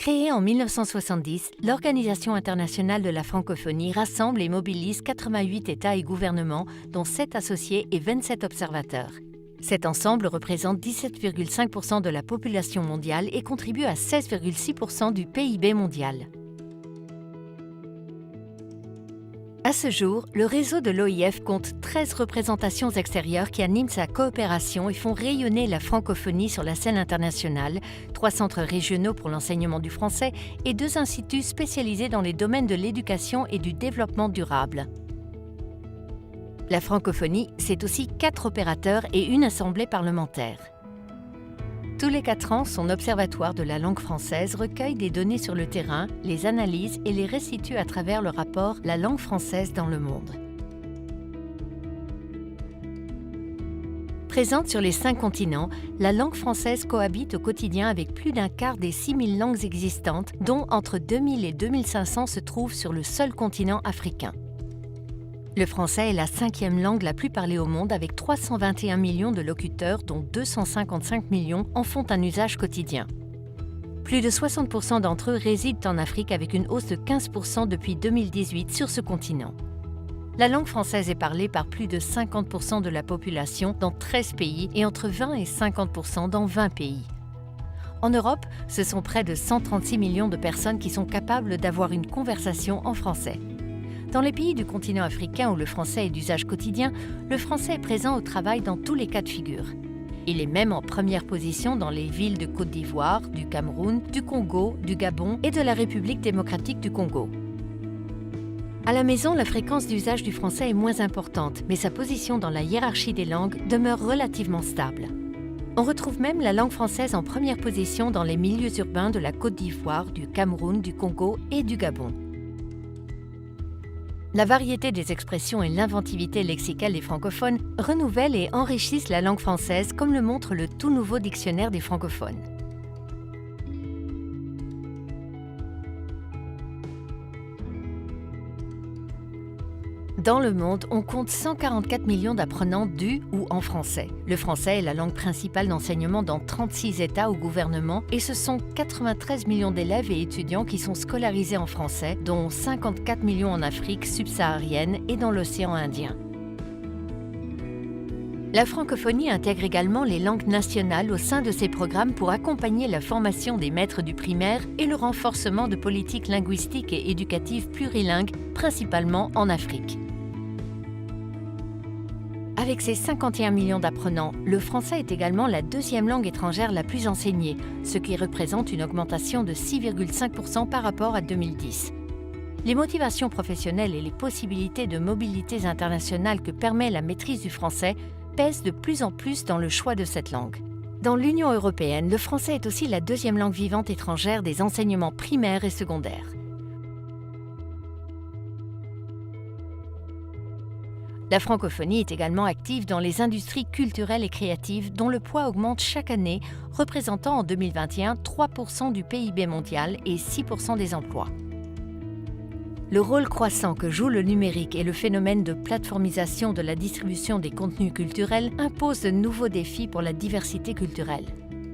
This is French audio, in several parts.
Créée en 1970, l'Organisation internationale de la francophonie rassemble et mobilise 88 États et gouvernements, dont 7 associés et 27 observateurs. Cet ensemble représente 17,5% de la population mondiale et contribue à 16,6% du PIB mondial. À ce jour, le réseau de l'OIF compte 13 représentations extérieures qui animent sa coopération et font rayonner la francophonie sur la scène internationale, 3 centres régionaux pour l'enseignement du français et 2 instituts spécialisés dans les domaines de l'éducation et du développement durable. La francophonie, c'est aussi 4 opérateurs et une assemblée parlementaire. Tous les 4 ans, son observatoire de la langue française recueille des données sur le terrain, les analyse et les restitue à travers le rapport « La langue française dans le monde ». Présente sur les 5 continents, la langue française cohabite au quotidien avec plus d'un quart des 6000 langues existantes, dont entre 2000 et 2500 se trouvent sur le seul continent africain. Le français est la 5e langue la plus parlée au monde avec 321 millions de locuteurs dont 255 millions en font un usage quotidien. Plus de 60% d'entre eux résident en Afrique avec une hausse de 15% depuis 2018 sur ce continent. La langue française est parlée par plus de 50% de la population dans 13 pays et entre 20 et 50% dans 20 pays. En Europe, ce sont près de 136 millions de personnes qui sont capables d'avoir une conversation en français. Dans les pays du continent africain où le français est d'usage quotidien, le français est présent au travail dans tous les cas de figure. Il est même en première position dans les villes de Côte d'Ivoire, du Cameroun, du Congo, du Gabon et de la République démocratique du Congo. À la maison, la fréquence d'usage du français est moins importante, mais sa position dans la hiérarchie des langues demeure relativement stable. On retrouve même la langue française en première position dans les milieux urbains de la Côte d'Ivoire, du Cameroun, du Congo et du Gabon. La variété des expressions et l'inventivité lexicale des francophones renouvellent et enrichissent la langue française comme le montre le tout nouveau dictionnaire des francophones. Dans le monde, on compte 144 millions d'apprenants du ou en français. Le français est la langue principale d'enseignement dans 36 États ou gouvernements et ce sont 93 millions d'élèves et étudiants qui sont scolarisés en français, dont 54 millions en Afrique subsaharienne et dans l'océan Indien. La francophonie intègre également les langues nationales au sein de ses programmes pour accompagner la formation des maîtres du primaire et le renforcement de politiques linguistiques et éducatives plurilingues, principalement en Afrique. Avec ses 51 millions d'apprenants, le français est également la 2e langue étrangère la plus enseignée, ce qui représente une augmentation de 6,5% par rapport à 2010. Les motivations professionnelles et les possibilités de mobilité internationale que permet la maîtrise du français pèsent de plus en plus dans le choix de cette langue. Dans l'Union européenne, le français est aussi la 2e langue vivante étrangère des enseignements primaires et secondaires. La francophonie est également active dans les industries culturelles et créatives dont le poids augmente chaque année, représentant en 2021 3% du PIB mondial et 6% des emplois. Le rôle croissant que joue le numérique et le phénomène de plateformisation de la distribution des contenus culturels imposent de nouveaux défis pour la diversité culturelle.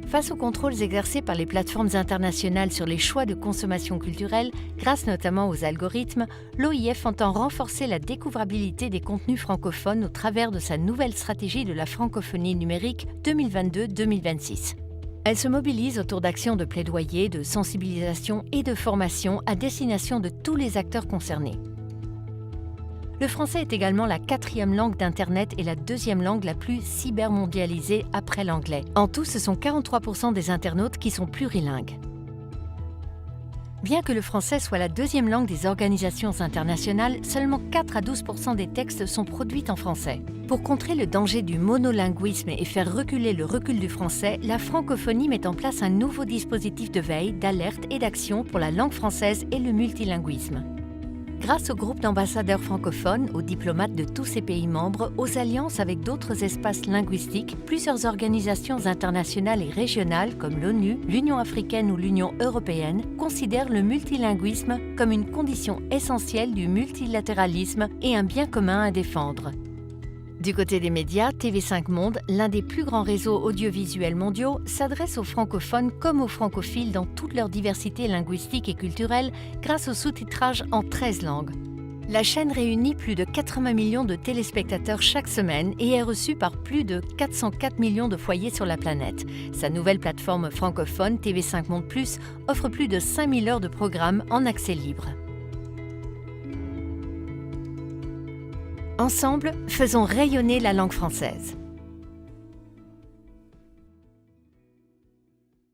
Face aux contrôles exercés par les plateformes internationales sur les choix de consommation culturelle, grâce notamment aux algorithmes, l'OIF entend renforcer la découvrabilité des contenus francophones au travers de sa nouvelle stratégie de la francophonie numérique 2022-2026. Elle se mobilise autour d'actions de plaidoyer, de sensibilisation et de formation à destination de tous les acteurs concernés. Le français est également la 4e langue d'Internet et la 2e langue la plus cybermondialisée après l'anglais. En tout, ce sont 43% des internautes qui sont plurilingues. Bien que le français soit la 2e langue des organisations internationales, seulement 4 à 12% des textes sont produits en français. Pour contrer le danger du monolinguisme et faire reculer le recul du français, la francophonie met en place un nouveau dispositif de veille, d'alerte et d'action pour la langue française et le multilinguisme. Grâce au groupe d'ambassadeurs francophones, aux diplomates de tous ces pays membres, aux alliances avec d'autres espaces linguistiques, plusieurs organisations internationales et régionales comme l'ONU, l'Union africaine ou l'Union européenne considèrent le multilinguisme comme une condition essentielle du multilatéralisme et un bien commun à défendre. Du côté des médias, TV5 Monde, l'un des plus grands réseaux audiovisuels mondiaux, s'adresse aux francophones comme aux francophiles dans toute leur diversité linguistique et culturelle grâce au sous-titrage en 13 langues. La chaîne réunit plus de 80 millions de téléspectateurs chaque semaine et est reçue par plus de 404 millions de foyers sur la planète. Sa nouvelle plateforme francophone TV5 Monde Plus offre plus de 5000 heures de programmes en accès libre. Ensemble, faisons rayonner la langue française.